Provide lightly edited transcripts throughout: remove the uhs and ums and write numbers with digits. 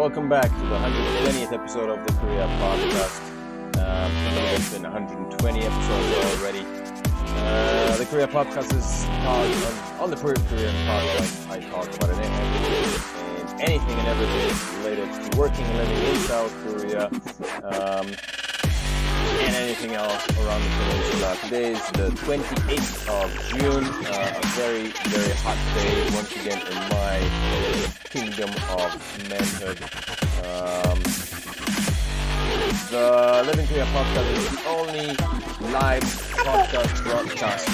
Welcome back to the 120th episode of the Korea podcast. It's been 120 episodes already. The Korea podcast is on the Korean podcast. I talk about anything and everything related to working and living in South Korea, and anything else around the peninsula. Today is the 28th of June, a very, very hot day once again in my kingdom of manhood. The Living Korea podcast is the only live podcast broadcast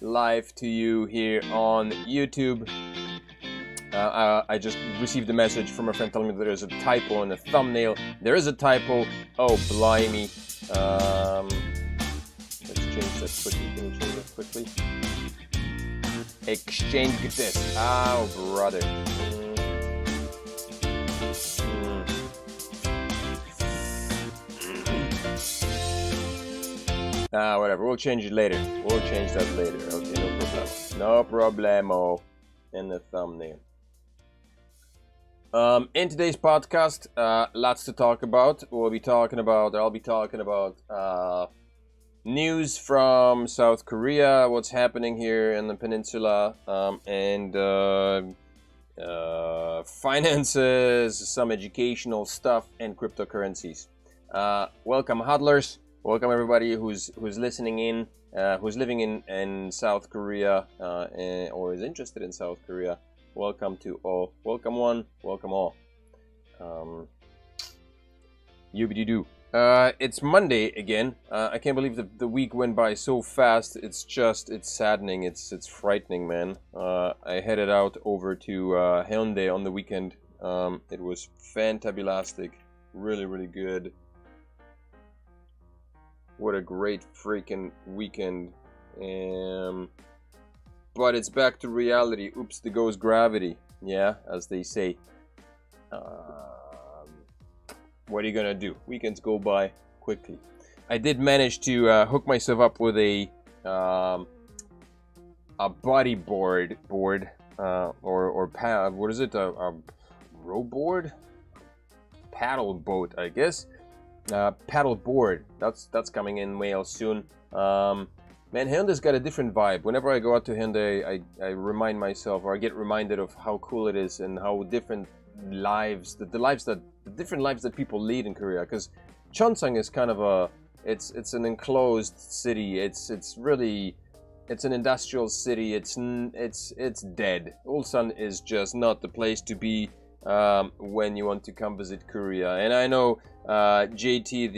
live to you here on YouTube. I just received a message from a friend telling me that there's a typo in the thumbnail. There is a typo. Oh, blimey. Let's change that quickly. Can we change that quickly? Exchange this. Oh, brother. Whatever. We'll change it later. We'll change that later. Okay, no problem. No problemo. In the thumbnail. In today's podcast, lots to talk about. I'll be talking about news from South Korea, what's happening here in the peninsula, and finances, some educational stuff, and cryptocurrencies. Welcome, hodlers. Welcome everybody who's listening in, who's living in South Korea, or is interested in South Korea. Welcome to all. Welcome one. Welcome all. Yoobity-doo. It's Monday again. I can't believe the week went by so fast. It's saddening. It's frightening, man. I headed out over to Hyundai on the weekend. It was fantabulastic. Really, really good. What a great freaking weekend. But it's back to reality. Oops, there goes gravity. Yeah, as they say. What are you gonna do? Weekends go by quickly. I did manage to hook myself up with a bodyboard board, or pad. What is it? A row board? Paddle boat, I guess. Paddle board. That's coming in mail soon. Man, Hyundai's got a different vibe. Whenever I go out to Hyundai, I remind myself, or I get reminded of how cool it is and how different lives, the different lives that people lead in Korea. Because Cheongsang is kind of it's an enclosed city. It's an industrial city. It's dead. Ulsan is just not the place to be when you want to come visit Korea. And I know JT,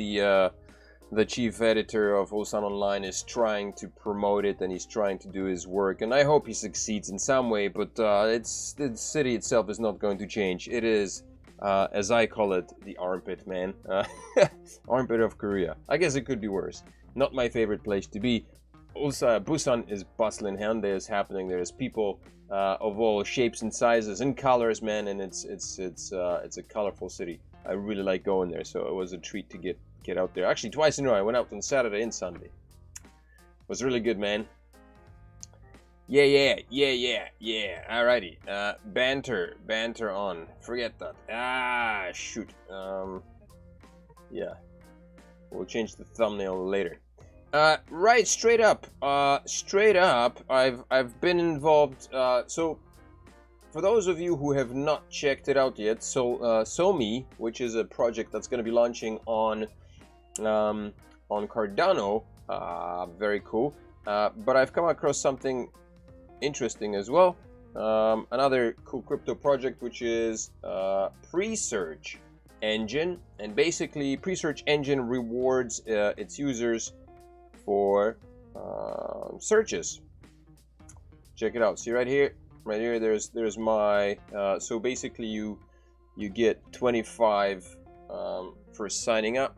the chief editor of Ulsan Online, is trying to promote it and he's trying to do his work, and I hope he succeeds in some way, but the city itself is not going to change. It is, as I call it, the armpit, man. Armpit of Korea. I guess it could be worse. Not my favorite place to be. Also, Busan is bustling. Hyundai is happening. There's people of all shapes and sizes and colors, man, and it's a colorful city. I really like going there, so it was a treat to get out there. Actually, twice in a row. I went out on Saturday and Sunday. It was really good, man. Yeah. Alrighty. Banter on. Forget that. Shoot. Yeah. We'll change the thumbnail later. Right, straight up. I've been involved. So, for those of you who have not checked it out yet, SoMe, which is a project that's going to be launching on Cardano, very cool. But I've come across something interesting as well. Another cool crypto project, which is PreSearch engine, and basically PreSearch engine rewards its users for searches. Check it out. See right here. There's my so basically you get 25 for signing up,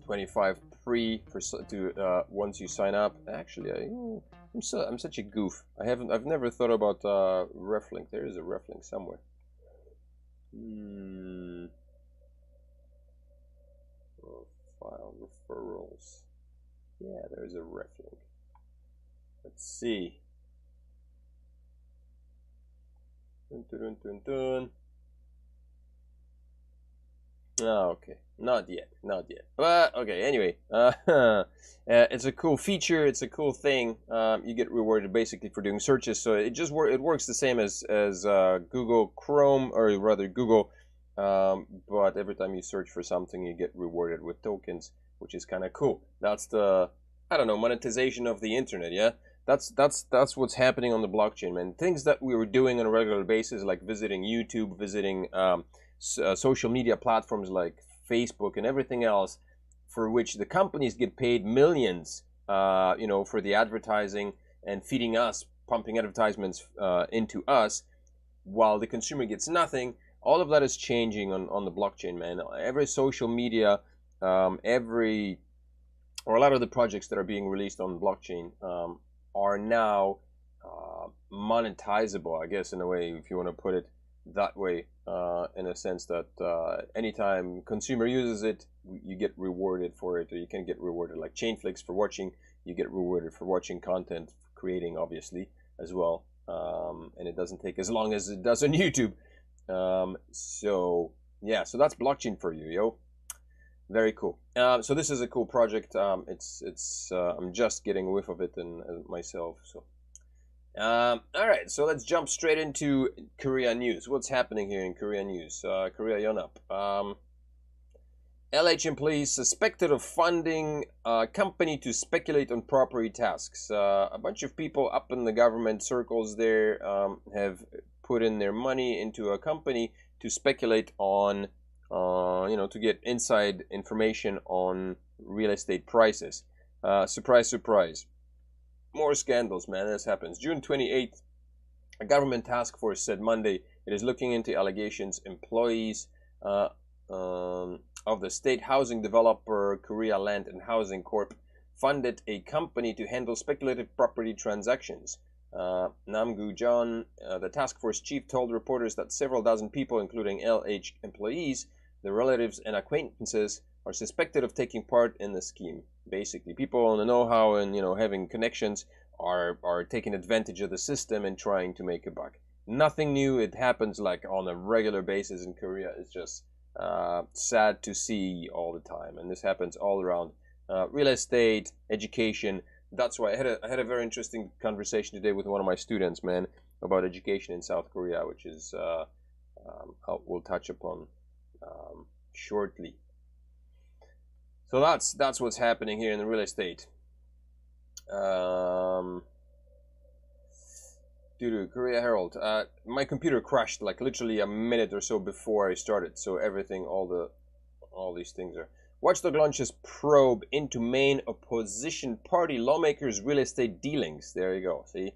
25 free to once you sign up. Actually, I'm such a goof. I've never thought about reflink. There is a reflink somewhere. File referrals. Yeah, there's a reflink. Let's see. Dun, dun, dun, dun, dun. Oh, okay, not yet, not yet. But okay, anyway, it's a cool feature. It's a cool thing. You get rewarded basically for doing searches. So it works the same as Google Chrome, or rather Google. But every time you search for something, you get rewarded with tokens, which is kind of cool. That's the, I don't know, monetization of the internet. Yeah, that's what's happening on the blockchain, man. Things that we were doing on a regular basis, like visiting YouTube, visiting social media platforms like Facebook and everything else, for which the companies get paid millions, for the advertising and feeding us, pumping advertisements into us, while the consumer gets nothing. All of that is changing on the blockchain, man. Every social media, or a lot of the projects that are being released on blockchain are now monetizable, I guess, in a way, if you want to put it that way, in a sense that anytime consumer uses it, you get rewarded for it, or you can get rewarded, like Chainflix for watching. You get rewarded for watching content, creating, obviously, as well, and it doesn't take as long as it does on YouTube. So yeah, so that's blockchain for you, yo. Very cool. So this is a cool project. I'm just getting a whiff of it and myself. So all right, so let's jump straight into Korea news. What's happening here in Korea news? Korea Yonhap. LH employees suspected of funding a company to speculate on property tasks. A bunch of people up in the government circles there have put in their money into a company to speculate on, to get inside information on real estate prices. Surprise, surprise. More scandals, man. This happens. June 28th, a government task force said Monday it is looking into allegations employees of the state housing developer Korea Land and Housing Corp funded a company to handle speculative property transactions. Nam Gu-jeon, the task force chief, told reporters that several dozen people, including LH employees, their relatives and acquaintances, are suspected of taking part in the scheme. Basically, people on the know-how and having connections are taking advantage of the system and trying to make a buck. Nothing new. It happens like on a regular basis in Korea. It's just sad to see all the time, and this happens all around real estate, education. That's why I had a very interesting conversation today with one of my students, man, about education in South Korea, which is we'll touch upon shortly. So that's what's happening here in the real estate. Due to Korea Herald, my computer crashed like literally a minute or so before I started. So everything, all these things are. Watchdog launches probe into main opposition party lawmakers' real estate dealings. There you go. See,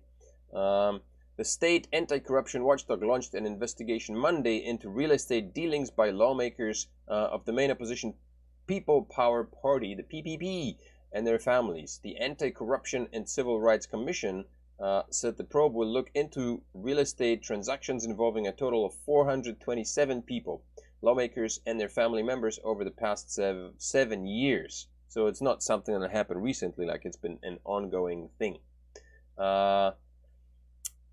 the state anti-corruption watchdog launched an investigation Monday into real estate dealings by lawmakers of the main opposition People Power Party, the PPP, and their families. The Anti-Corruption and Civil Rights Commission said the probe will look into real estate transactions involving a total of 427 people, lawmakers, and their family members over the past 7 years. So it's not something that happened recently, like it's been an ongoing thing.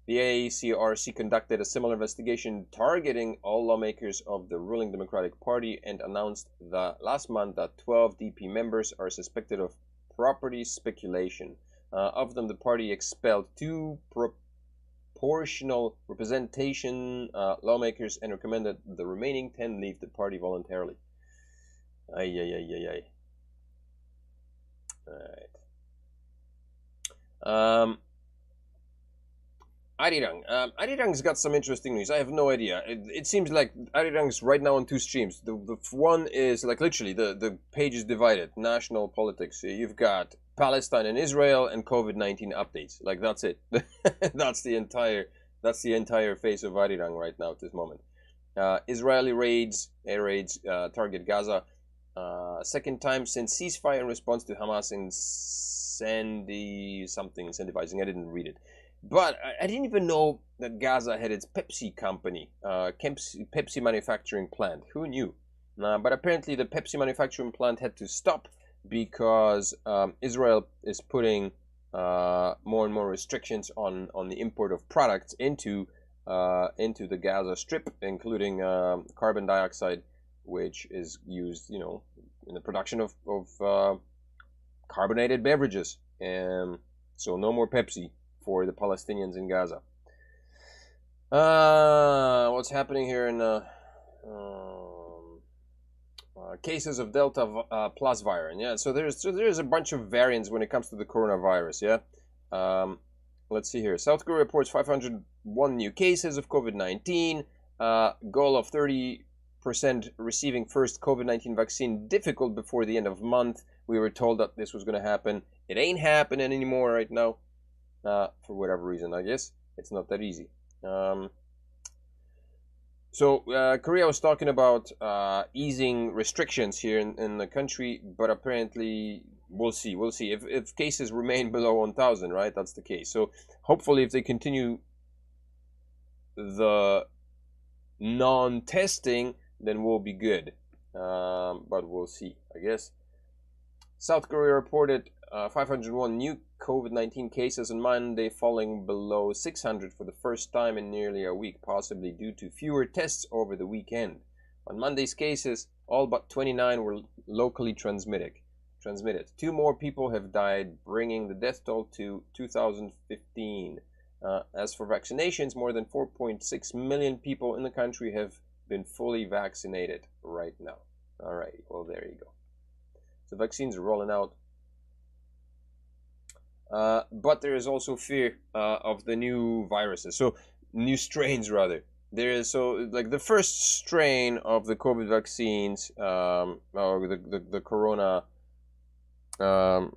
The AACRC conducted a similar investigation targeting all lawmakers of the ruling Democratic Party and announced last month that 12 DP members are suspected of property speculation. Of them, the party expelled 2 proportional representation lawmakers and recommended the remaining 10 leave the party voluntarily. Ay, ay, ay, ay, ay. All right. Arirang. Arirang's got some interesting news. I have no idea. It seems like Arirang's right now on 2 streams. The one is like literally the page is divided. National politics. You've got Palestine and Israel and COVID-19 updates. Like that's it. that's the entire face of Arirang right now at this moment. Israeli air raids target Gaza. Second time since ceasefire in response to Hamas incentivizing. I didn't read it. But I didn't even know that Gaza had its Pepsi company, Pepsi manufacturing plant. Who knew? But apparently the Pepsi manufacturing plant had to stop because Israel is putting more and more restrictions on the import of products into into the Gaza Strip, including carbon dioxide, which is used, in the production of carbonated beverages. So no more Pepsi for the Palestinians in Gaza. What's happening here in cases of Delta plus variant? Yeah, so there's a bunch of variants when it comes to the coronavirus. Yeah, let's see here. South Korea reports 501 new cases of COVID-19. Goal of 30% receiving first COVID-19 vaccine difficult before the end of month. We were told that this was going to happen. It ain't happening anymore right now, for whatever reason. I guess it's not that easy. So Korea was talking about easing restrictions here in the country, but apparently we'll see. If cases remain below 1,000, right? That's the case. So hopefully, if they continue the non-testing, then we'll be good. But we'll see, I guess. South Korea reported 501 new COVID-19 cases on Monday, falling below 600 for the first time in nearly a week, possibly due to fewer tests over the weekend. On Monday's cases, all but 29 were locally transmitted. 2 more people have died, bringing the death toll to 2,015. As for vaccinations, more than 4.6 million people in the country have been fully vaccinated right now. All right, well, there you go. So vaccines are rolling out. But there is also fear of the new viruses, so new strains rather. There is like the first strain of the COVID vaccines, or the corona. The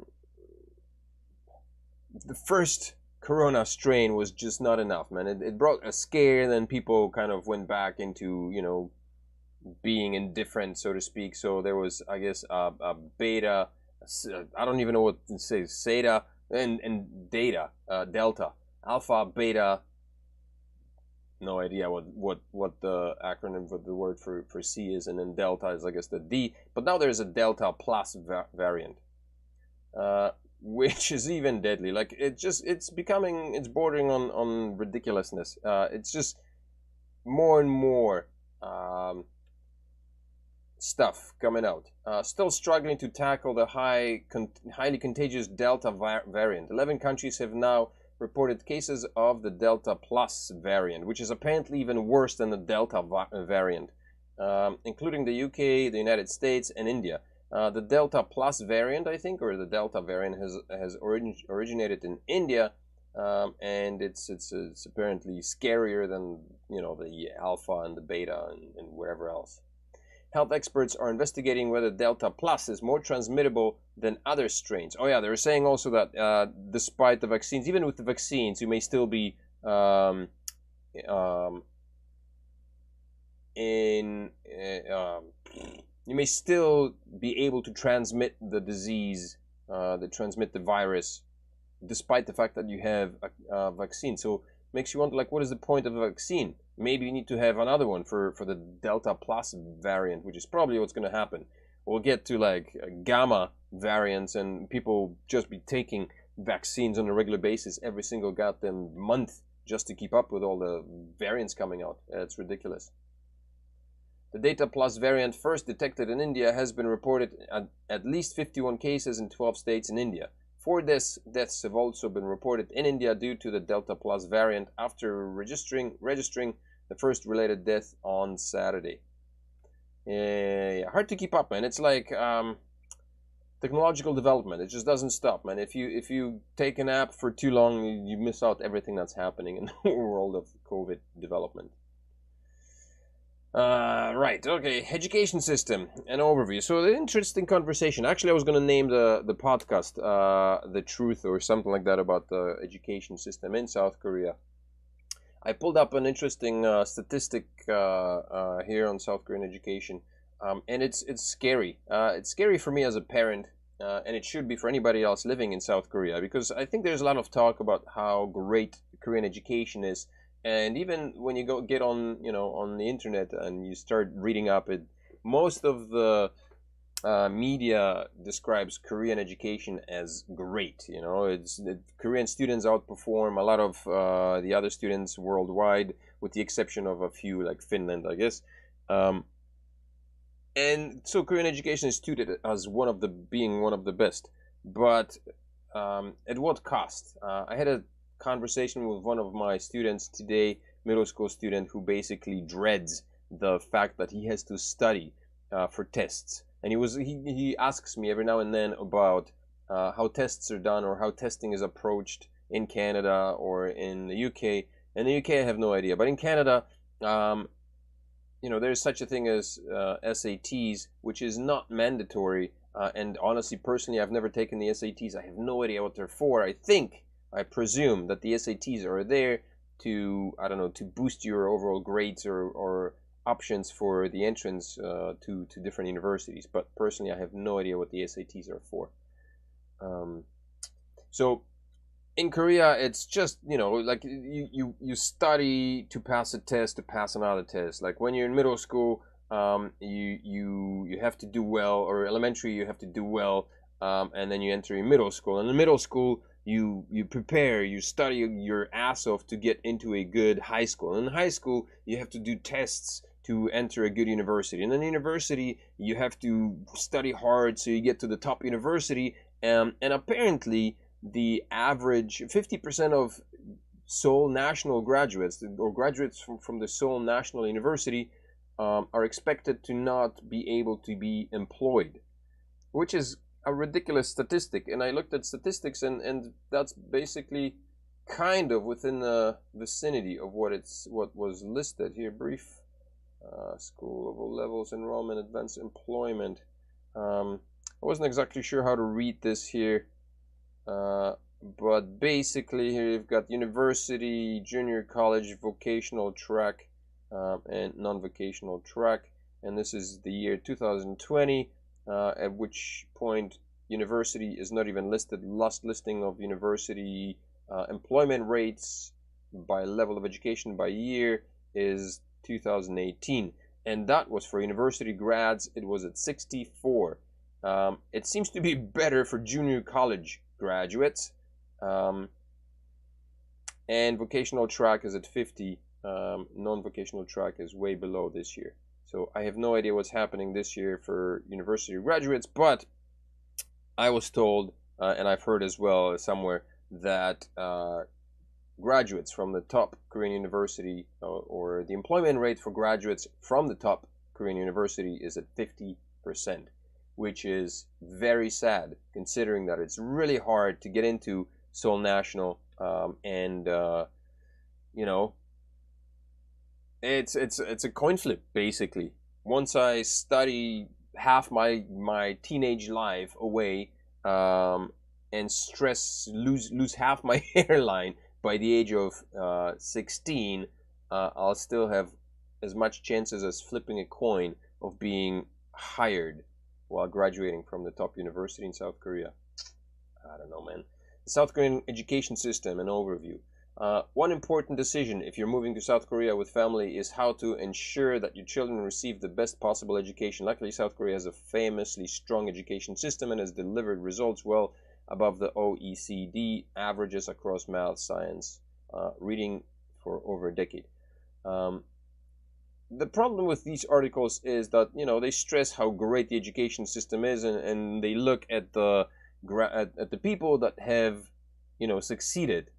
first corona strain was just not enough, man. It brought a scare, and then people kind of went back into being indifferent, so to speak. So there was, I guess, a beta. I don't even know what to say. Zeta. And data, delta, alpha, beta. No idea what the acronym for the word for C is, and then delta is, I guess, the D. But now there's a delta plus variant, which is even deadly. Like it's bordering on ridiculousness. It's just more and more stuff coming out. Still struggling to tackle the highly contagious Delta variant. 11 countries have now reported cases of the Delta Plus variant, which is apparently even worse than the Delta variant, including the UK, the United States, and India. The Delta Plus variant, I think, or the Delta variant has originated in India, and it's apparently scarier than the Alpha and the Beta and whatever else. Health experts are investigating whether Delta Plus is more transmittable than other strains. Oh yeah, they were saying also that despite the vaccines, even with the vaccines, you may still be you may still be able to transmit the disease, transmit the virus, despite the fact that you have a vaccine. So makes you wonder, like, what is the point of a vaccine? Maybe you need to have another one for the Delta Plus variant, which is probably what's going to happen. We'll get to like Gamma variants, and people just be taking vaccines on a regular basis every single goddamn month just to keep up with all the variants coming out. It's ridiculous. The Delta Plus variant, first detected in India, has been reported at least 51 cases in 12 states in India. 4 deaths have also been reported in India due to the Delta Plus variant after registering the first related death on Saturday. Yeah, hard to keep up, man. It's like technological development. It just doesn't stop, man. If you take an app for too long, you miss out everything that's happening in the world of COVID development. Right, okay, education system, an overview. So the interesting conversation. Actually, I was going to name the podcast The Truth or something like that about the education system in South Korea. I pulled up an interesting statistic here on South Korean education, and it's scary. It's scary for me as a parent, and it should be for anybody else living in South Korea, because I think there's a lot of talk about how great Korean education is. And even when you get on, on the internet and you start reading up it, most of the media describes Korean education as great. You know, Korean students outperform a lot of the other students worldwide, with the exception of a few like Finland, I guess. And so Korean education is touted as being one of the best, but at what cost? I had a conversation with one of my students today, middle school student, who basically dreads the fact that he has to study for tests, and he asks me every now and then about how tests are done or how testing is approached in Canada or in the UK. In the UK, I have no idea, but in Canada, you know, there's such a thing as SATs, which is not mandatory. And honestly, personally, I've never taken the SATs. I have no idea what they're for. I presume that the SATs are there to, I don't know, to boost your overall grades or options for the entrance to different universities. But personally, I have no idea what the SATs are for. So in Korea, it's just, you know, like you study to pass a test, to pass another test. Like when you're in middle school, you have to do well, or elementary you have to do well, and then you enter in middle school. And in middle school, you prepare, you study your ass off to get into a good high school. And in high school, you have to do tests to enter a good university. And in university, you have to study hard so you get to the top university. And apparently, the average 50% of Seoul National graduates, or graduates from the Seoul National University, are expected to not be able to be employed, which is a ridiculous statistic. And I looked at statistics, and that's basically kind of within the vicinity of what was listed here. Brief school level levels, enrollment, advanced employment. I wasn't exactly sure how to read this here. But basically here you've got university, junior college, vocational track, and non-vocational track, and this is the year 2020, at which point university is not even listed. Last listing of university employment rates by level of education by year is 2018, and that was for university grads. It was at 64. It seems to be better for junior college graduates, and vocational track is at 50. Non-vocational track is way below this year. So I have no idea what's happening this year for university graduates, but I was told, and I've heard as well somewhere, that graduates from the top Korean university, or the employment rate for graduates from the top Korean university, is at 50%. Which is very sad, considering that it's really hard to get into Seoul National, and you know, it's a coin flip basically. Once I study half my teenage life away, and lose half my hairline by the age of 16, I'll still have as much chances as flipping a coin of being hired while graduating from the top university in South Korea. I don't know, man. The South Korean education system, an overview. One important decision if you're moving to South Korea with family is how to ensure that your children receive the best possible education. Luckily, South Korea has a famously strong education system and has delivered results well above the OECD averages across math, science, reading for over a decade. The problem with these articles is that, you know, they stress how great the education system is, and they look at the people that have, you know, succeeded.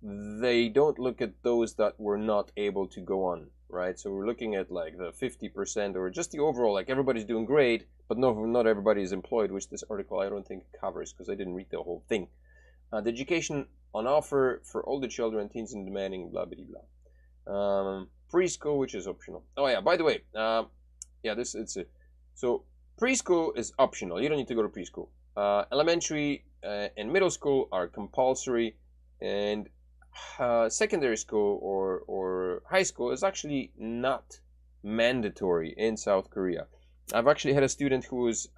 They don't look at those that were not able to go on, right? So we're looking at like the 50%, or just the overall, like everybody's doing great, but not everybody is employed, which this article I don't think covers because I didn't read the whole thing. The education on offer for older children, teens, and demanding, blah blah blah. Preschool, which is optional. Oh yeah, by the way, so preschool is optional. You don't need to go to preschool. Elementary and middle school are compulsory, and secondary school or high school is actually not mandatory in South Korea. I've actually had a student who was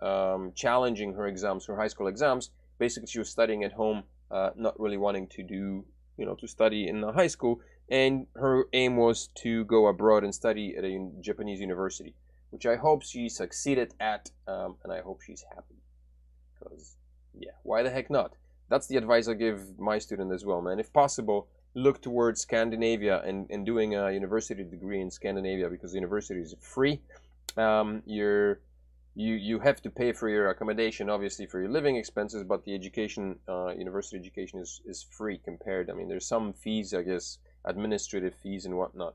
challenging her exams, her high school exams. Basically, she was studying at home, not really wanting to do, you know, to study in the high school, and her aim was to go abroad and study at a Japanese university, which I hope she succeeded at, and I hope she's happy. Because, yeah, why the heck not? That's the advice I give my student as well, man. If possible, look towards Scandinavia and doing a university degree in Scandinavia, because the university is free. You have to pay for your accommodation, obviously, for your living expenses, but the education, university education is free compared. I mean, there's some fees, I guess, administrative fees and whatnot.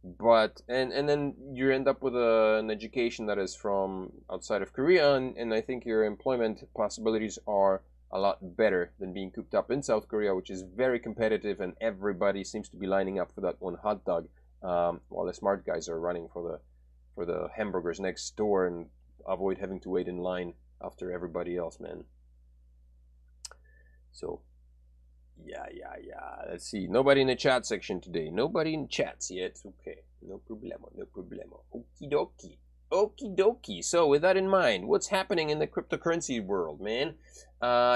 But then you end up with an education that is from outside of Korea, and I think your employment possibilities are a lot better than being cooped up in South Korea, which is very competitive, and everybody seems to be lining up for that one hot dog, while the smart guys are running for the hamburgers next door and avoid having to wait in line after everybody else, man. So yeah. Let's see. Nobody in the chat section today. Nobody in chats yet. Okay. No problemo. Okie dokie. So with that in mind, what's happening in the cryptocurrency world, man?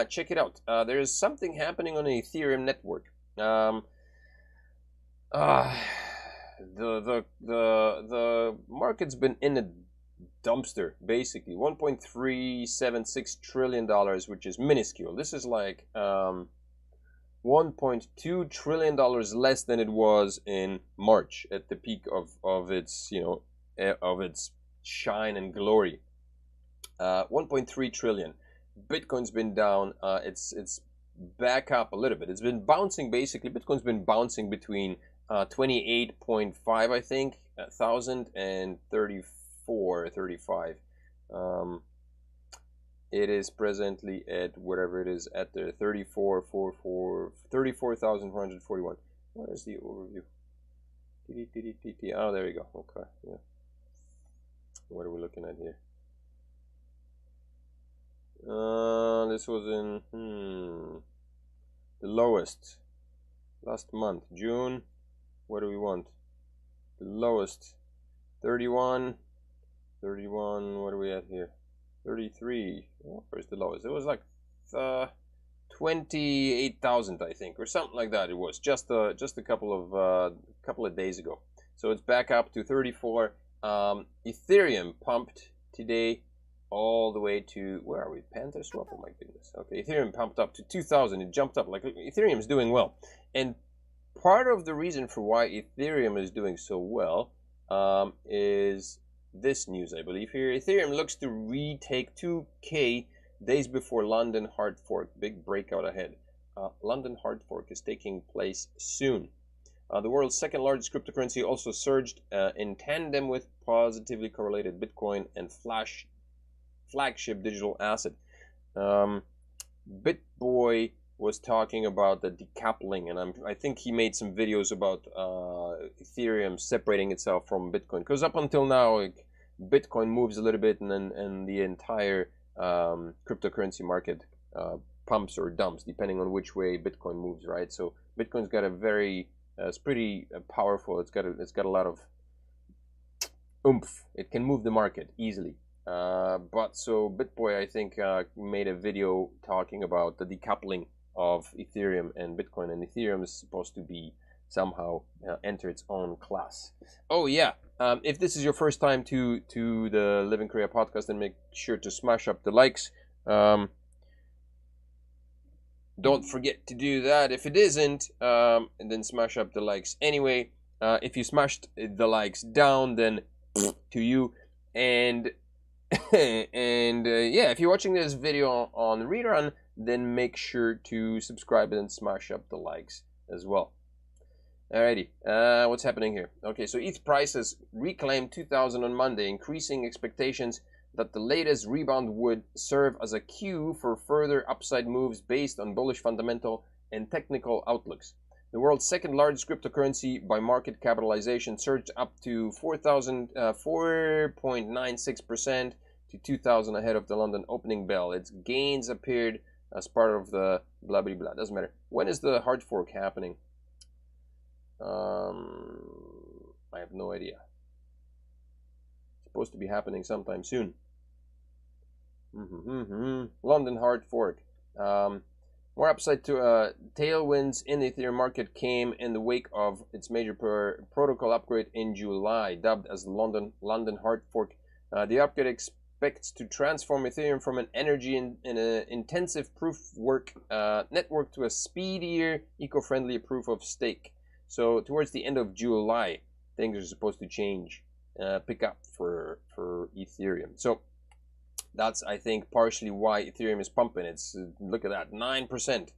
Check it out. There's something happening on the Ethereum network. The market's been in a dumpster, basically. $1.376 trillion, which is minuscule. This is like $1.2 trillion less than it was in March at the peak of its, of its shine and glory. 1.3 trillion. Bitcoin's been down. It's back up a little bit. It's been bouncing, basically. Bitcoin's been bouncing between 28.5, I think, thousand and 35. It is presently at whatever it is at the 34,441. What is the overview? Oh, there you go. Okay, yeah. What are we looking at here? This was in the lowest last month, June. What do we want? The lowest, 31. What are we at here? 33. Oh, where's the lowest? It was like 28,000, I think, or something like that. It was just a couple of days ago. So it's back up to 34. Ethereum pumped today all the way to, where are we? Panther swap? Oh my goodness. Okay, Ethereum pumped up to 2,000. It jumped up. Like, Ethereum is doing well, and part of the reason for why Ethereum is doing so well is this news, I believe here. Ethereum looks to retake 2K days before London hard fork. Big breakout ahead. London hard fork is taking place soon. The world's second largest cryptocurrency also surged in tandem with positively correlated Bitcoin and flagship digital asset. BitBoy was talking about the decoupling, and I think he made some videos about Ethereum separating itself from Bitcoin, because up until now, like, Bitcoin moves a little bit, and the entire cryptocurrency market pumps or dumps depending on which way Bitcoin moves, right? So Bitcoin's got a very it's pretty powerful. It's got a lot of oomph. It can move the market easily. But so BitBoy, I think, made a video talking about the decoupling of Ethereum and Bitcoin, and Ethereum is supposed to be somehow enter its own class. Oh yeah, if this is your first time to the Live in Korea podcast, then make sure to smash up the likes. Don't forget to do that. If it isn't, and then smash up the likes anyway. If you smashed the likes down, then to you. And yeah, if you're watching this video on rerun, then make sure to subscribe and smash up the likes as well. Alrighty, what's happening here? Okay, so ETH prices reclaimed 2,000 on Monday, increasing expectations that the latest rebound would serve as a cue for further upside moves based on bullish fundamental and technical outlooks. The world's second largest cryptocurrency by market capitalization surged up to 4.96% to 2,000 ahead of the London opening bell. Its gains appeared as part of the blah blah blah. Doesn't matter. When is the hard fork happening? I have no idea. It's supposed to be happening sometime soon. London hard fork. More upside to tailwinds in the Ethereum market came in the wake of its major protocol upgrade in July, dubbed as the London hard fork. The upgrade expects to transform Ethereum from an energy-intensive proof-work network to a speedier, eco-friendly proof of stake. So towards the end of July, things are supposed to change, pick up for Ethereum. So that's, I think, partially why Ethereum is pumping. It's look at that, 9%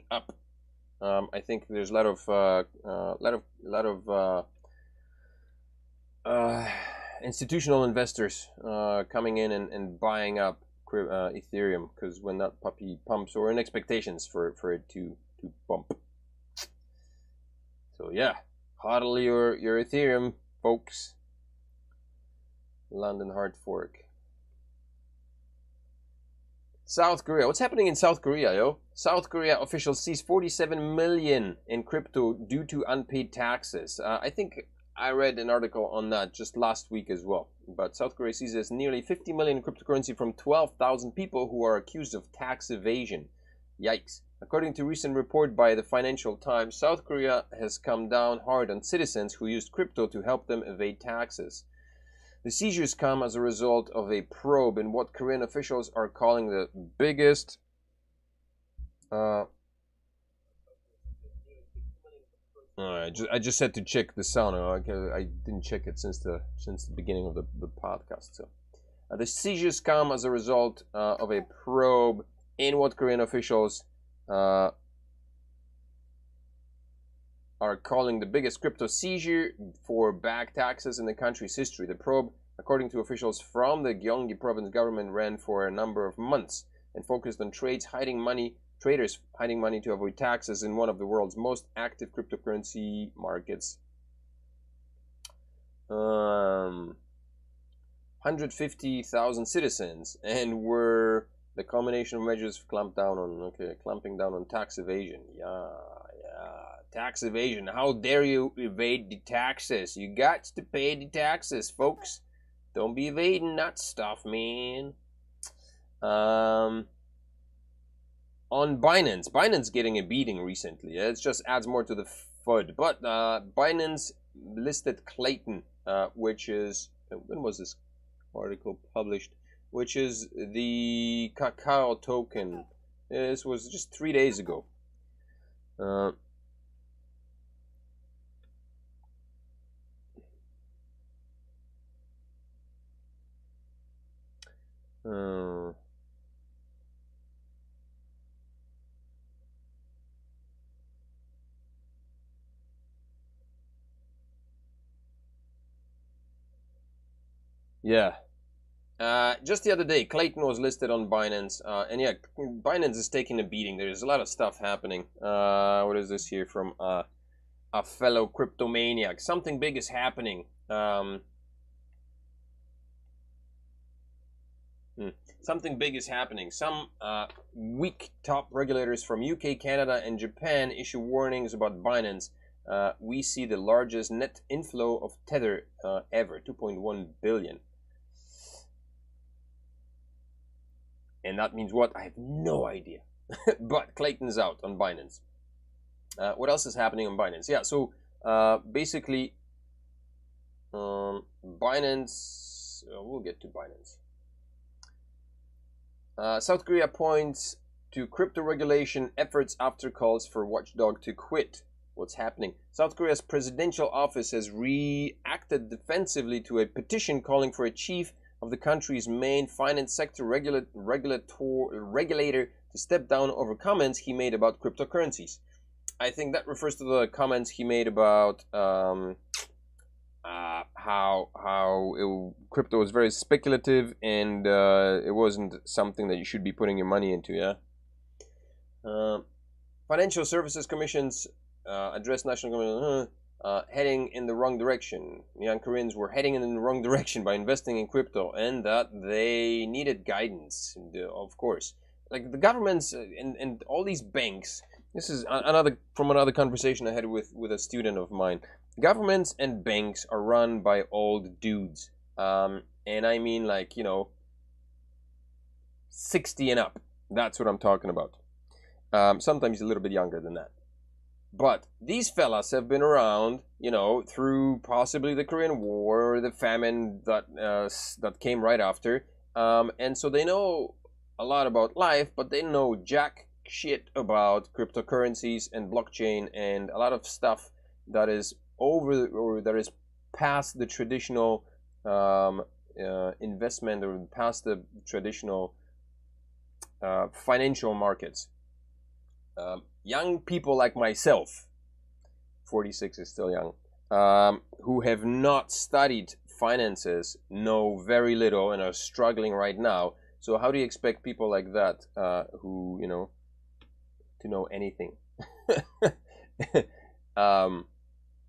up. I think there's a lot of institutional investors coming in and buying up Ethereum, because when that puppy pumps, or in expectations for it to pump. So yeah, hodl your Ethereum, folks. London hard fork. South Korea. What's happening in South Korea, yo? South Korea officials seize 47 million in crypto due to unpaid taxes. I think I read an article on that just last week as well. But South Korea seizes nearly 50 million in cryptocurrency from 12,000 people who are accused of tax evasion. Yikes. According to a recent report by the Financial Times, South Korea has come down hard on citizens who used crypto to help them evade taxes. The seizures come as a result of a probe in what Korean officials are calling the biggest I just had to check the sound. I didn't check it since the beginning of the podcast. So the seizures come as a result of a probe in what Korean officials are calling the biggest crypto seizure for back taxes in the country's history. The probe, according to officials from the Gyeonggi province government, ran for a number of months and focused on traders hiding money to avoid taxes in one of the world's most active cryptocurrency markets. 150,000 citizens, and were the combination of measures clamping down on tax evasion. Tax evasion. How dare you evade the taxes? You got to pay the taxes, folks. Don't be evading that stuff, man. On Binance getting a beating recently. It just adds more to the FUD. But Binance listed Clayton, which is, when was this article published? Which is the cacao token. This was just 3 days ago. Yeah. Just the other day, Clayton was listed on Binance, and yeah, Binance is taking a beating. There's a lot of stuff happening. What is this here from a fellow cryptomaniac? Something big is happening. Something big is happening. Some weak top regulators from UK, Canada, and Japan issue warnings about Binance. We see the largest net inflow of Tether ever, 2.1 billion. And that means what? I have no idea. But Clayton's out on Binance. What else is happening on Binance? Yeah, so basically, Binance, we'll get to Binance. South Korea points to crypto regulation efforts after calls for watchdog to quit. What's happening? South Korea's presidential office has reacted defensively to a petition calling for a chief of the country's main finance sector regulator to step down over comments he made about cryptocurrencies. I think that refers to the comments he made about how crypto was very speculative and it wasn't something that you should be putting your money into. Yeah. Financial Services Commissions address national government heading in the wrong direction. Young Koreans were heading in the wrong direction by investing in crypto, and that they needed guidance. Of course, like the governments and all these banks. This is another conversation I had with a student of mine. Governments and banks are run by old dudes, and I mean, like, 60 and up. That's what I'm talking about. Sometimes he's a little bit younger than that. But these fellas have been around, you know, through possibly the Korean War, the famine that came right after, and so they know a lot about life, but they know jack shit about cryptocurrencies and blockchain and a lot of stuff that is over or that is past the traditional investment or past the traditional financial markets. Young people like myself, 46 is still young, who have not studied finances, know very little and are struggling right now. So how do you expect people like that, who, you know, to know anything?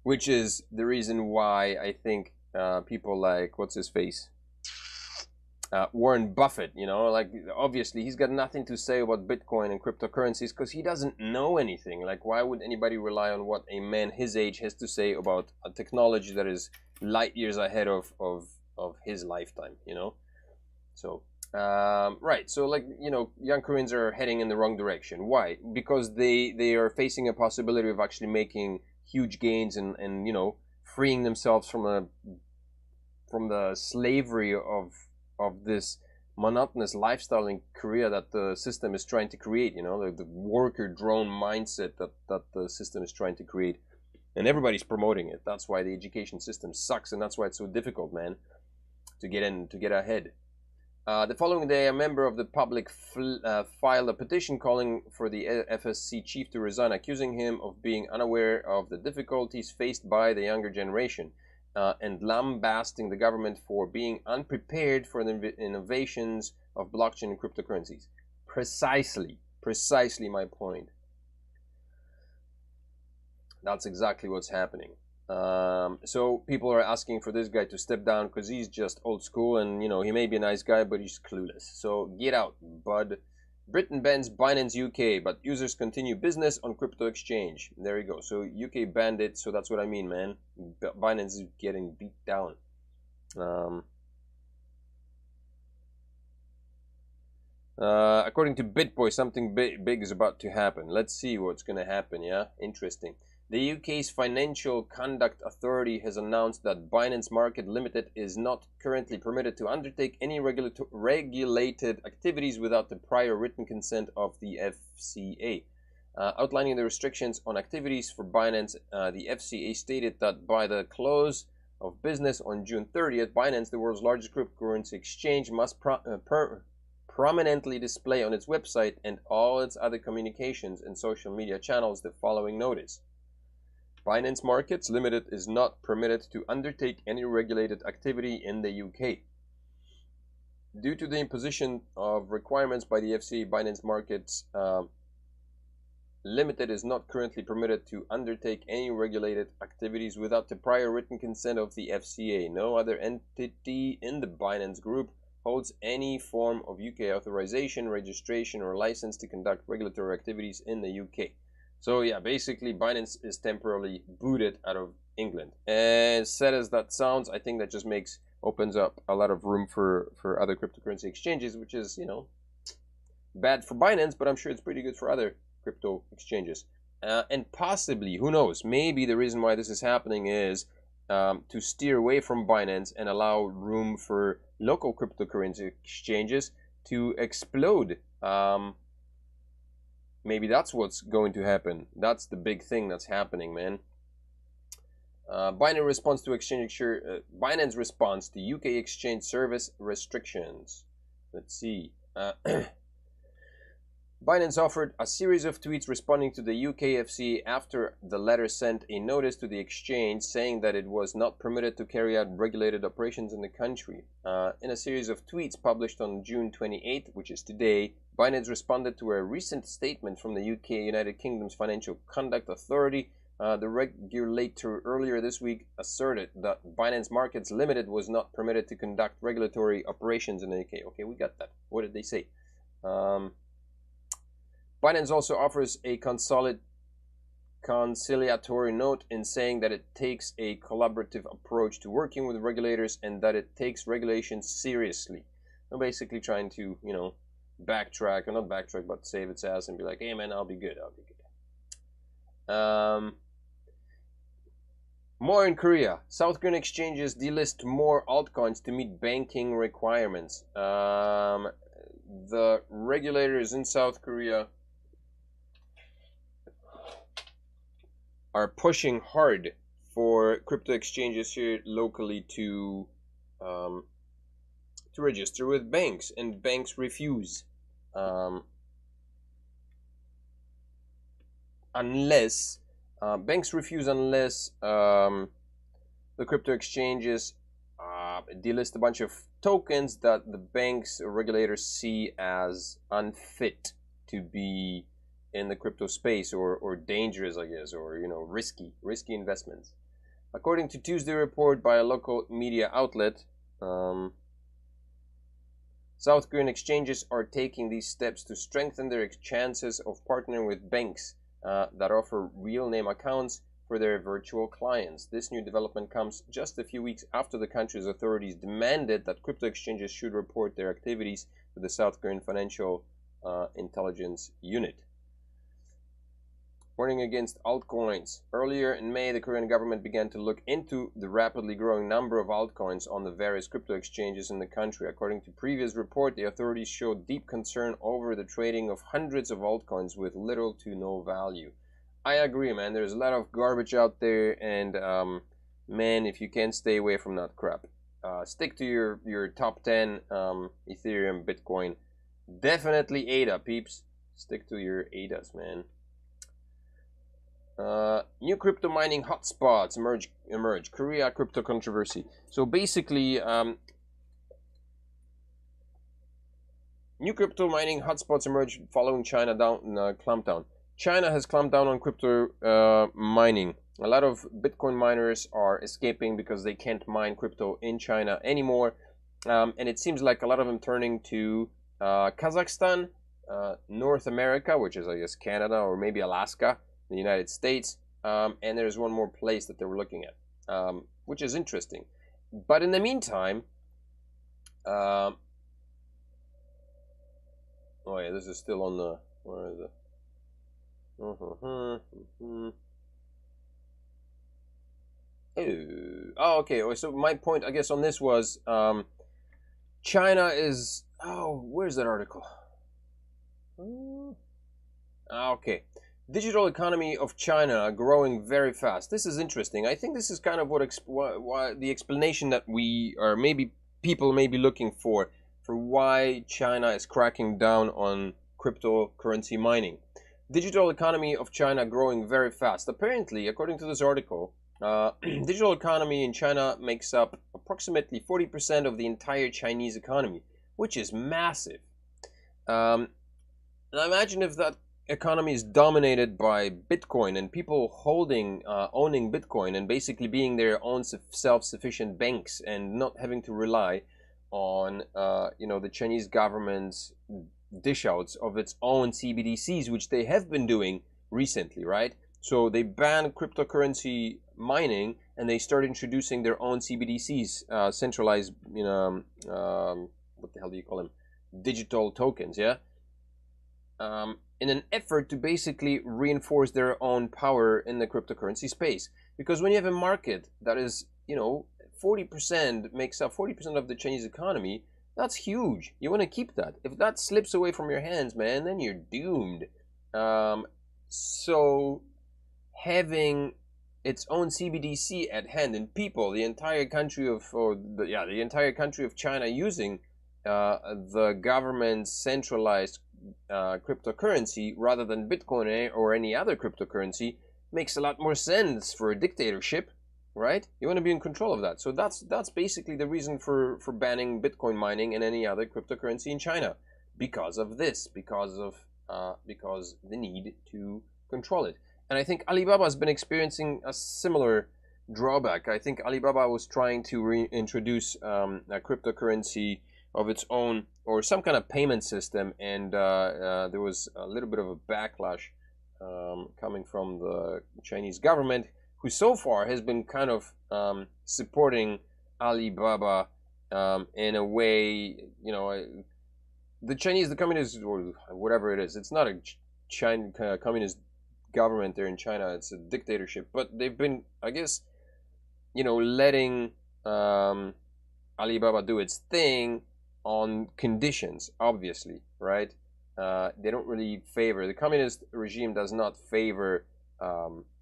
Which is the reason why I think people like, what's his face? Warren Buffett, you know, like obviously he's got nothing to say about Bitcoin and cryptocurrencies because he doesn't know anything. Like, why would anybody rely on what a man his age has to say about a technology that is light years ahead of his lifetime, you know? So, right. So, like, you know, young Koreans are heading in the wrong direction. Why? Because they are facing a possibility of actually making huge gains and you know, freeing themselves from the slavery of this monotonous lifestyle in Korea that the system is trying to create, you know, the worker drone mindset that the system is trying to create. And everybody's promoting it. That's why the education system sucks, and that's why it's so difficult, man, to get in, to get ahead. The following day, a member of the public filed a petition calling for the FSC chief to resign, accusing him of being unaware of the difficulties faced by the younger generation. And lambasting the government for being unprepared for the innovations of blockchain and cryptocurrencies. Precisely my point. That's exactly what's happening. So people are asking for this guy to step down because he's just old school, and you know, he may be a nice guy, but he's clueless. So get out, bud. Britain bans Binance UK, but users continue business on crypto exchange. There you go. So UK banned it, so that's what I mean, man. Binance is getting beat down. According to BitBoy, something big is about to happen. Let's see what's going to happen, yeah? Interesting. The UK's Financial Conduct Authority has announced that Binance Market Limited is not currently permitted to undertake any regulated activities without the prior written consent of the FCA. Outlining the restrictions on activities for Binance, the FCA stated that by the close of business on June 30th, Binance, the world's largest cryptocurrency exchange, must prominently display on its website and all its other communications and social media channels the following notice. Binance Markets Limited is not permitted to undertake any regulated activity in the UK. Due to the imposition of requirements by the FCA, Binance Markets Limited is not currently permitted to undertake any regulated activities without the prior written consent of the FCA. No other entity in the Binance Group holds any form of UK authorization, registration, or license to conduct regulatory activities in the UK. So yeah, basically Binance is temporarily booted out of England. As sad as that sounds, I think that just opens up a lot of room for other cryptocurrency exchanges, which is, you know, bad for Binance, but I'm sure it's pretty good for other crypto exchanges. And possibly, who knows, maybe the reason why this is happening is to steer away from Binance and allow room for local cryptocurrency exchanges to explode. Maybe that's what's going to happen. That's the big thing that's happening, man. Binance response to Binance response to UK exchange service restrictions. Let's see. Binance offered a series of tweets responding to the UK FCA after the latter sent a notice to the exchange saying that it was not permitted to carry out regulated operations in the country. In a series of tweets published on June 28, which is today, Binance responded to a recent statement from the UK United Kingdom's Financial Conduct Authority. The regulator earlier this week asserted that Binance Markets Limited was not permitted to conduct regulatory operations in the UK. Okay, we got that. What did they say? Binance also offers a conciliatory note in saying that it takes a collaborative approach to working with regulators and that it takes regulation seriously. I'm basically trying to, you know, backtrack, or not backtrack, but save its ass and be like, hey man, I'll be good, I'll be good. More in Korea. South Korean exchanges delist more altcoins to meet banking requirements. The regulators in South Korea are pushing hard for crypto exchanges here locally to register with banks, and banks refuse. Unless banks refuse unless the crypto exchanges delist a bunch of tokens that the banks or regulators see as unfit to be in the crypto space, or dangerous, I guess, or risky investments. According to Tuesday report by a local media outlet, South Korean exchanges are taking these steps to strengthen their chances of partnering with banks that offer real name accounts for their virtual clients. This new development comes just a few weeks after the country's authorities demanded that crypto exchanges should report their activities to the South Korean Financial Intelligence Unit. Warning against altcoins. Earlier in May, the Korean government began to look into the rapidly growing number of altcoins on the various crypto exchanges in the country. According to previous report, the authorities showed deep concern over the trading of hundreds of altcoins with little to no value. I agree, man. There's a lot of garbage out there, and man, if you can stay away from that crap, stick to your top 10 Ethereum, Bitcoin. Definitely ADA, peeps. Stick to your ADAs, man. New crypto mining hotspots emerge. Korea crypto controversy. So basically, new crypto mining hotspots emerge following China clampdown. China has clamped down on crypto mining. A lot of Bitcoin miners are escaping because they can't mine crypto in China anymore, and it seems like a lot of them turning to Kazakhstan, North America, which is I guess Canada or maybe Alaska, the United States, and there's one more place that they were looking at, which is interesting. But in the meantime, oh yeah, this is still on the, where is it? Oh, okay. So my point, I guess, on this was China is, where's that article? Okay. Digital economy of China growing very fast. This is interesting. I think this is kind of what the explanation that we, or maybe people may be looking for why China is cracking down on cryptocurrency mining. Digital economy of China growing very fast. Apparently, according to this article, digital economy in China makes up approximately 40% of the entire Chinese economy, which is massive. And imagine if that economy is dominated by Bitcoin and people owning Bitcoin and basically being their own self-sufficient banks and not having to rely on the Chinese government's dish outs of its own CBDCs, which they have been doing recently, right? So they banned cryptocurrency mining and they start introducing their own CBDCs, centralized, what the hell do you call them? Digital tokens, yeah? In an effort to basically reinforce their own power in the cryptocurrency space. Because when you have a market that is, 40% makes up 40% of the Chinese economy, that's huge. You want to keep that. If that slips away from your hands, man, then you're doomed. So having its own CBDC at hand, and people, the entire country of China using the government's centralized cryptocurrency rather than Bitcoin or any other cryptocurrency makes a lot more sense for a dictatorship, right? You want to be in control of that. So that's basically the reason for banning Bitcoin mining and any other cryptocurrency in China, because of this, because the need to control it. And I think Alibaba has been experiencing a similar drawback. I think Alibaba was trying to reintroduce a cryptocurrency of its own, or some kind of payment system, and there was a little bit of a backlash coming from the Chinese government, who so far has been kind of supporting Alibaba in a way, the Chinese, the communist, or whatever it is, it's not a China communist government there in China. It's a dictatorship. But they've been, I guess, letting Alibaba do its thing on conditions, obviously, right? They don't really favor, the communist regime does not favor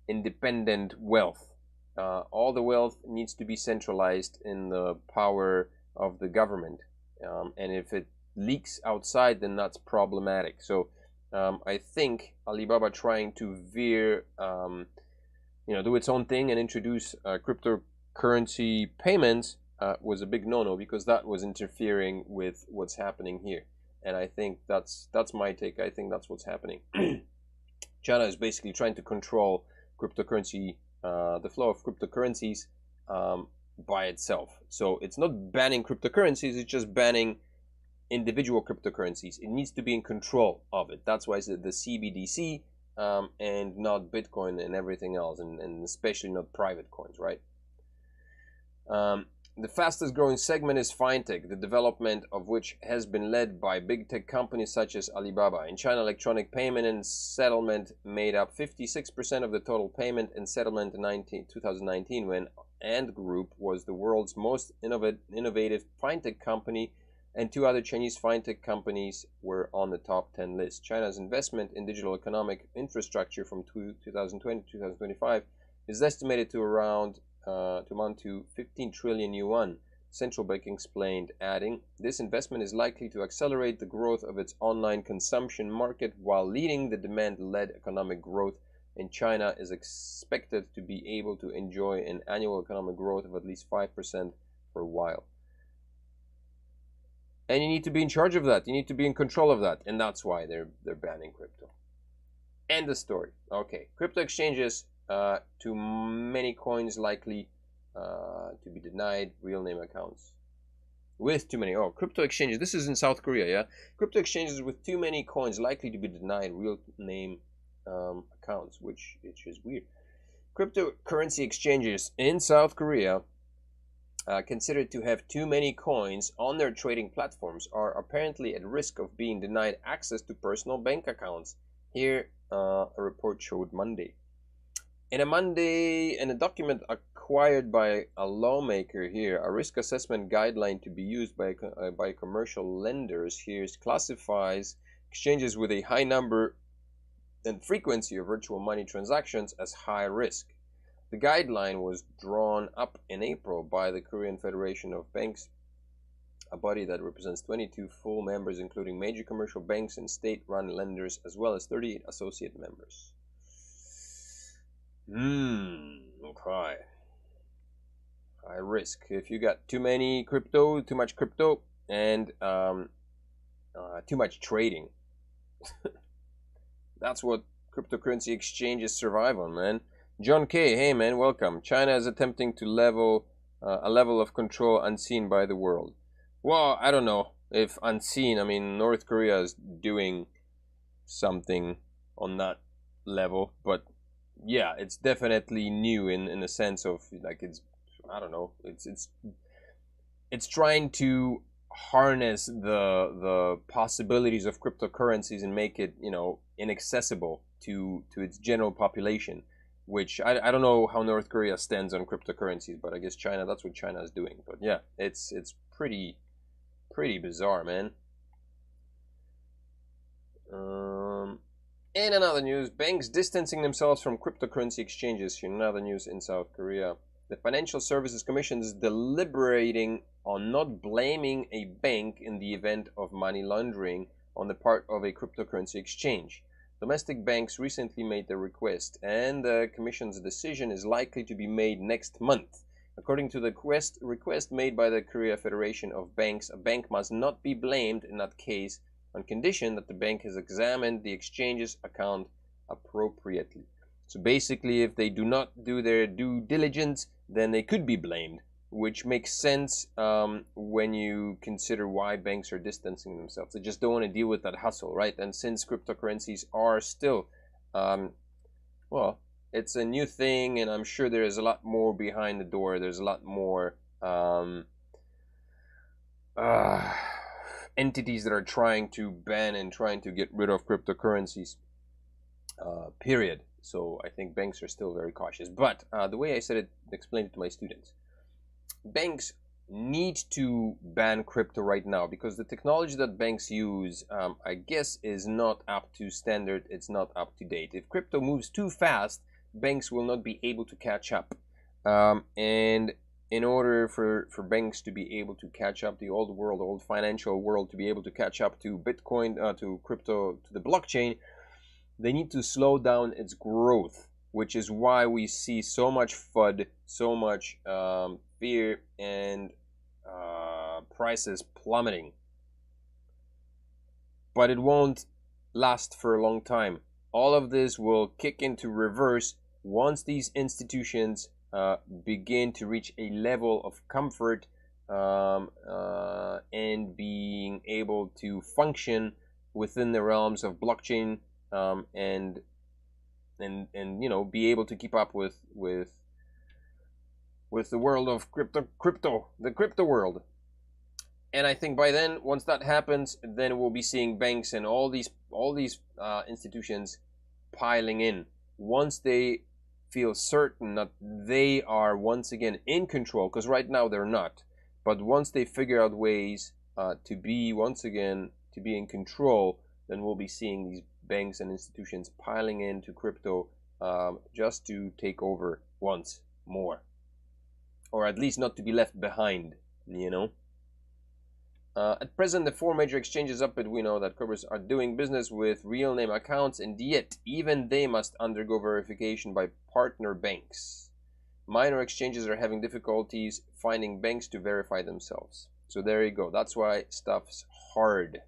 independent wealth. All the wealth needs to be centralized in the power of the government. And if it leaks outside, then that's problematic. So I think Alibaba trying to veer, do its own thing and introduce cryptocurrency payments was a big no-no, because that was interfering with what's happening here. And I think that's my take. I think that's what's happening. China is basically trying to control cryptocurrency, the flow of cryptocurrencies by itself. So it's not banning cryptocurrencies, it's just banning individual cryptocurrencies. It needs to be in control of it. That's why it's the CBDC and not Bitcoin and everything else, and especially not private coins, right? The fastest growing segment is fintech, the development of which has been led by big tech companies such as Alibaba. In China, electronic payment and settlement made up 56% of the total payment and settlement in 2019, when Ant Group was the world's most innovative fintech company, and 2 other Chinese fintech companies were on the top 10 list. China's investment in digital economic infrastructure from 2020 to 2025 is estimated to amount to 15 trillion yuan, central bank explained, adding, this investment is likely to accelerate the growth of its online consumption market while leading the demand-led economic growth, and China is expected to be able to enjoy an annual economic growth of at least 5% for a while. And you need to be in charge of that. You need to be in control of that, and that's why they're banning crypto. End the story. Okay, crypto exchanges. Too many coins likely to be denied real name accounts. With too many, crypto exchanges, this is in South Korea, yeah? Crypto exchanges with too many coins likely to be denied real name accounts, which is weird. Cryptocurrency exchanges in South Korea, considered to have too many coins on their trading platforms, are apparently at risk of being denied access to personal bank accounts. Here, a report showed Monday. In a document acquired by a lawmaker here, a risk assessment guideline to be used by commercial lenders here classifies exchanges with a high number and frequency of virtual money transactions as high risk. The guideline was drawn up in April by the Korean Federation of Banks, a body that represents 22 full members, including major commercial banks and state-run lenders, as well as 38 associate members. Okay. High risk. If you got too much crypto, and too much trading. That's what cryptocurrency exchanges survive on, man. John K, hey man, welcome. China is attempting to a level of control unseen by the world. Well, I don't know if unseen. I mean, North Korea is doing something on that level, but yeah, it's definitely new in the sense of, like, I don't know, it's trying to harness the possibilities of cryptocurrencies and make it, inaccessible to its general population, which I don't know how North Korea stands on cryptocurrencies, but I guess that's what China is doing. But yeah, it's pretty bizarre, man. In another news, banks distancing themselves from cryptocurrency exchanges. In another news in South Korea, the Financial Services Commission is deliberating on not blaming a bank in the event of money laundering on the part of a cryptocurrency exchange. Domestic banks recently made the request, and the Commission's decision is likely to be made next month. According to the request made by the Korea Federation of Banks, a bank must not be blamed in that case, on condition that the bank has examined the exchange's account appropriately. So basically, if they do not do their due diligence, then they could be blamed, which makes sense when you consider why banks are distancing themselves. They just don't want to deal with that hustle, right? And since cryptocurrencies are still, it's a new thing, and I'm sure there is a lot more behind the door. There's a lot more entities that are trying to ban and trying to get rid of cryptocurrencies, period. So I think banks are still very cautious. But the way I said it, explained it to my students, banks need to ban crypto right now because the technology that banks use, I guess, is not up to standard. It's not up to date. If crypto moves too fast, banks will not be able to catch up. And in order for banks to be able to catch up, the old financial world to be able to catch up to Bitcoin, to crypto, to the blockchain, they need to slow down its growth, which is why we see so much FUD, so much fear, and prices plummeting. But it won't last for a long time. All of this will kick into reverse once these institutions begin to reach a level of comfort and being able to function within the realms of blockchain, and you know, be able to keep up with the world of the crypto world. And I think by then, once that happens, then we'll be seeing banks and all these institutions piling in once they feel certain that they are once again in control, because right now they're not. But once they figure out ways to be once again in control, then we'll be seeing these banks and institutions piling into crypto just to take over once more, or at least not to be left behind, you know. At present, the 4 major exchanges up it, we know that corporates are doing business with real name accounts, and yet even they must undergo verification by partner banks. Minor exchanges are having difficulties finding banks to verify themselves. So there you go. That's why stuff's hard.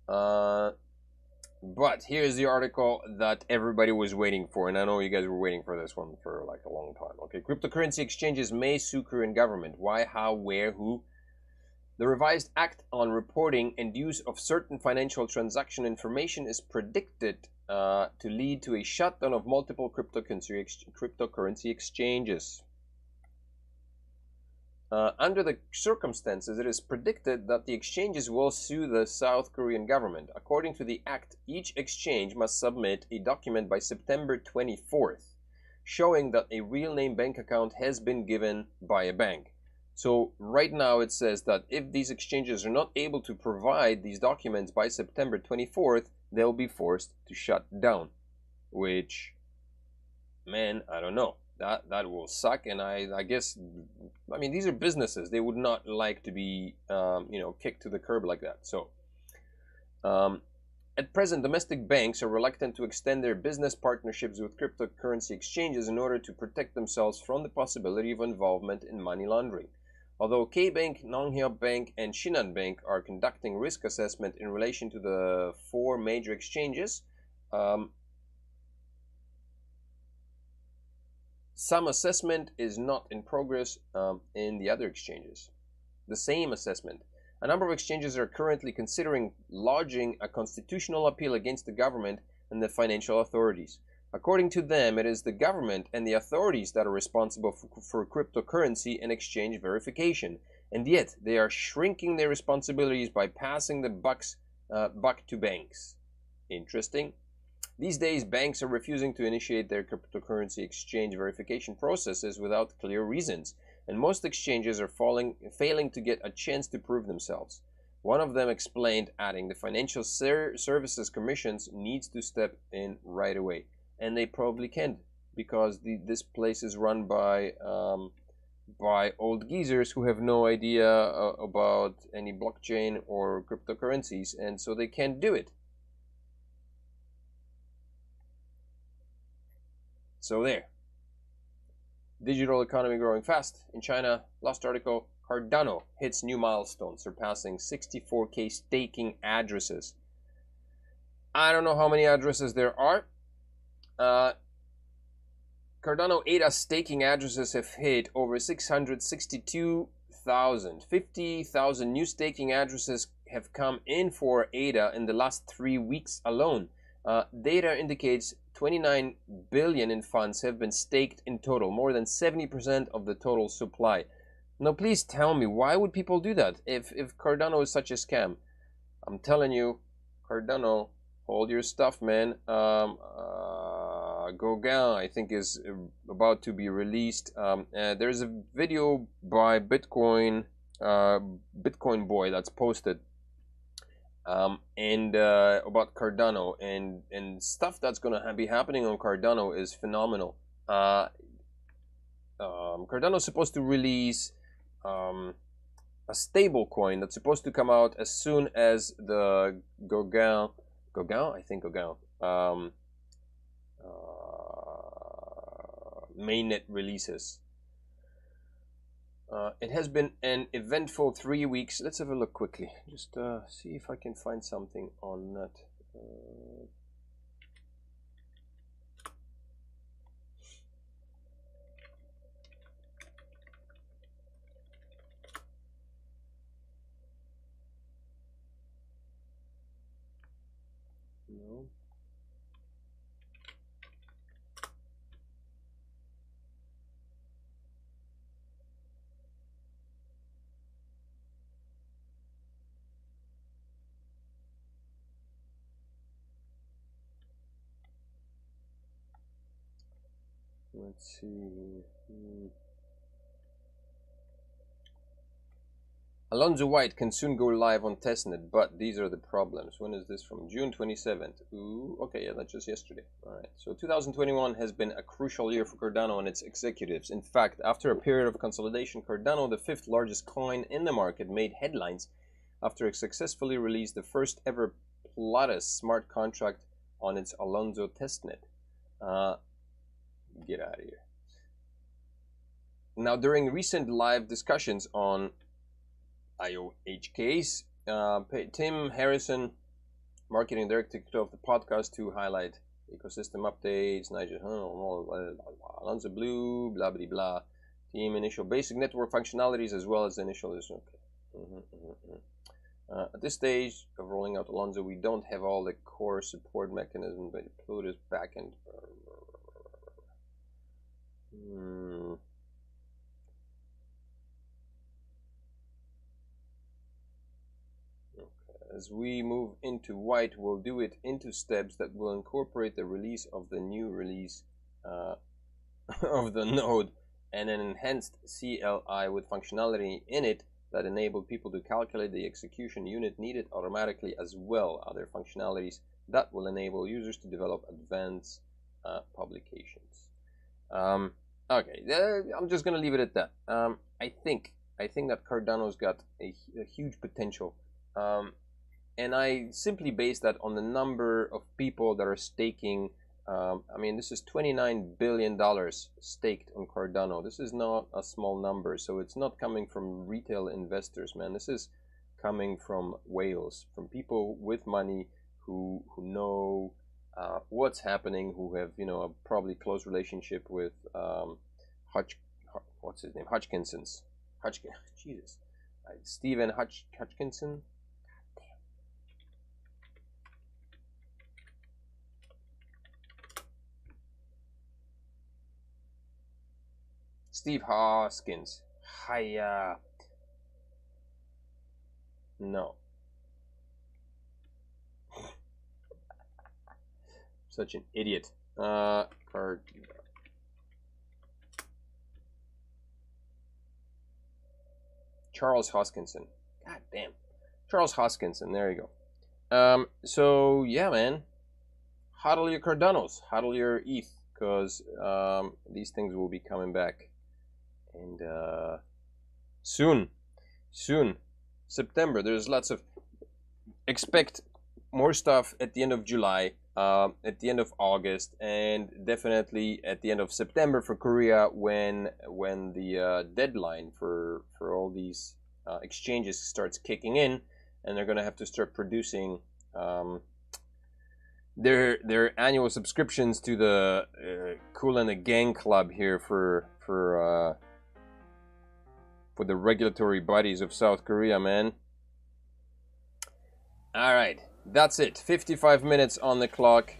But here's the article that everybody was waiting for, and I know you guys were waiting for this one for like a long time. Okay, cryptocurrency exchanges may sue Korean government. Why, how, where, who? The revised Act on Reporting and Use of Certain Financial Transaction Information is predicted to lead to a shutdown of multiple cryptocurrency exchanges. Under the circumstances, it is predicted that the exchanges will sue the South Korean government. According to the Act, each exchange must submit a document by September 24th, showing that a real name bank account has been given by a bank. So right now it says that if these exchanges are not able to provide these documents by September 24th, they'll be forced to shut down. Which, man, I don't know. That will suck. And I guess, I mean, these are businesses. They would not like to be, you know, kicked to the curb like that. So, at present, domestic banks are reluctant to extend their business partnerships with cryptocurrency exchanges in order to protect themselves from the possibility of involvement in money laundering. Although K-Bank, Nonghyeo Bank, and Shinhan Bank are conducting risk assessment in relation to the 4 major exchanges, some assessment is not in progress in the other exchanges. The same assessment. A number of exchanges are currently considering lodging a constitutional appeal against the government and the financial authorities. According to them, it is the government and the authorities that are responsible for cryptocurrency and exchange verification, and yet they are shrinking their responsibilities by passing the buck to banks. Interesting. These days, banks are refusing to initiate their cryptocurrency exchange verification processes without clear reasons, and most exchanges are failing to get a chance to prove themselves. One of them explained, adding, the Financial Services Commissions needs to step in right away. And they probably can't, because this place is run by old geezers who have no idea about any blockchain or cryptocurrencies, and so they can't do it. So there. Digital economy growing fast. In China, last article, Cardano hits new milestone, surpassing 64K staking addresses. I don't know how many addresses there are. Cardano ADA staking addresses have hit over 662,000. 50,000 new staking addresses have come in for ADA in the last 3 weeks alone. Data indicates 29 billion in funds have been staked in total, more than 70% of the total supply. No, please tell me, why would people do that? If Cardano is such a scam, I'm telling you, Cardano, hold your stuff, man. Gauguin, I think, is about to be released. There's a video by Bitcoin Boy that's posted, and about Cardano, and stuff that's gonna be happening on Cardano is phenomenal. Cardano is supposed to release a stable coin that's supposed to come out as soon as the Gauguin, I think Gauguin, mainnet releases. It has been an eventful 3 weeks. Let's have a look quickly. Just see if I can find something on that. No. Let's see. Alonzo White can soon go live on testnet, but these are the problems. When is this from? June 27th. Ooh, okay, yeah, that's just yesterday. All right. So 2021 has been a crucial year for Cardano and its executives. In fact, after a period of consolidation, Cardano, the fifth largest coin in the market, made headlines after it successfully released the first ever Platus smart contract on its Alonzo testnet. Get out of here. Now, during recent live discussions on IOHKs, Tim Harrison, marketing director, kicked off the podcast to highlight ecosystem updates, Nigel, Alonzo Blue, blah blah blah, team initial basic network functionalities as well as initial. Okay. At this stage of rolling out Alonzo, we don't have all the core support mechanisms, but Pluto's backend. As we move into white, we'll do it into steps that will incorporate the release of the new release of the node and an enhanced CLI with functionality in it that enabled people to calculate the execution unit needed automatically, as well other functionalities that will enable users to develop advanced publications. Okay, I'm just gonna leave it at that. I think that Cardano's got a huge potential. And I simply base that on the number of people that are staking. I mean, this is $29 billion staked on Cardano. This is not a small number. So it's not coming from retail investors, man. This is coming from whales, from people with money who know what's happening, who have, you know, a probably close relationship with what's his name? Jesus. Stephen Hutchinson. Steve Hoskins. Hiya. No. Such an idiot. Charles Hoskinson. God damn. Charles Hoskinson. There you go. So yeah, man. Hodl your Cardanos. Hodl your ETH, because these things will be coming back. And soon, September, there's lots of, expect more stuff at the end of July, at the end of August, and definitely at the end of September for Korea, when the deadline for all these exchanges starts kicking in, and they're gonna have to start producing their annual subscriptions to the Cool and the Gang Club here for the regulatory bodies of South Korea, man. All right, that's it. 55 minutes on the clock.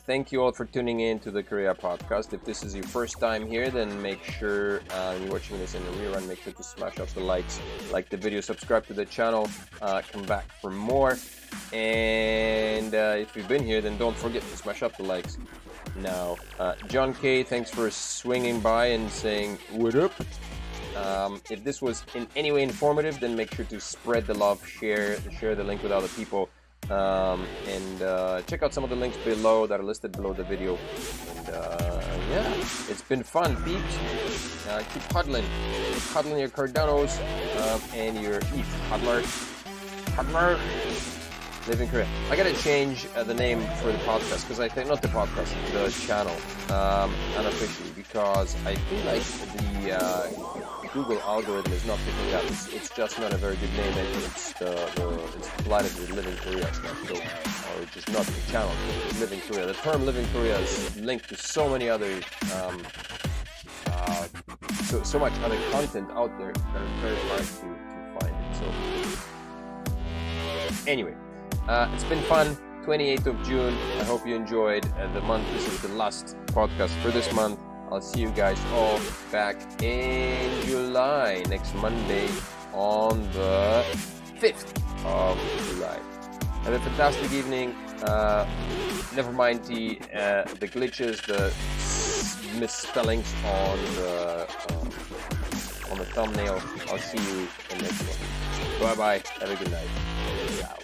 Thank you all for tuning in to the Korea podcast. If this is your first time here, then make sure you're watching this in the rerun. Make sure to smash up the likes, like the video, subscribe to the channel, come back for more. And if you've been here, then don't forget to smash up the likes. Now, John K, thanks for swinging by and saying what up. If this was in any way informative, then make sure to spread the love, share the link with other people, and check out some of the links below that are listed below the video. And yeah, it's been fun, peeps. Keep huddling your Cardanos and your huddler. Live in Korea. I gotta change the name for the podcast, because I think, not the podcast, the channel, unofficially, because I feel like the Google algorithm is not picking up. It's just not a very good name, and it's collided with Live in Korea stuff, so, or just not the channel, it's Live in Korea. The term Live in Korea is linked to so many other, so much other content out there that are very hard to find it. So anyway. It's been fun. 28th of June. I hope you enjoyed the month. This is the last podcast for this month. I'll see you guys all back in July, next Monday on the 5th of July. Have a fantastic evening. Never mind the glitches, the misspellings on the thumbnail. I'll see you in the next one. Bye bye. Have a good night. Ciao.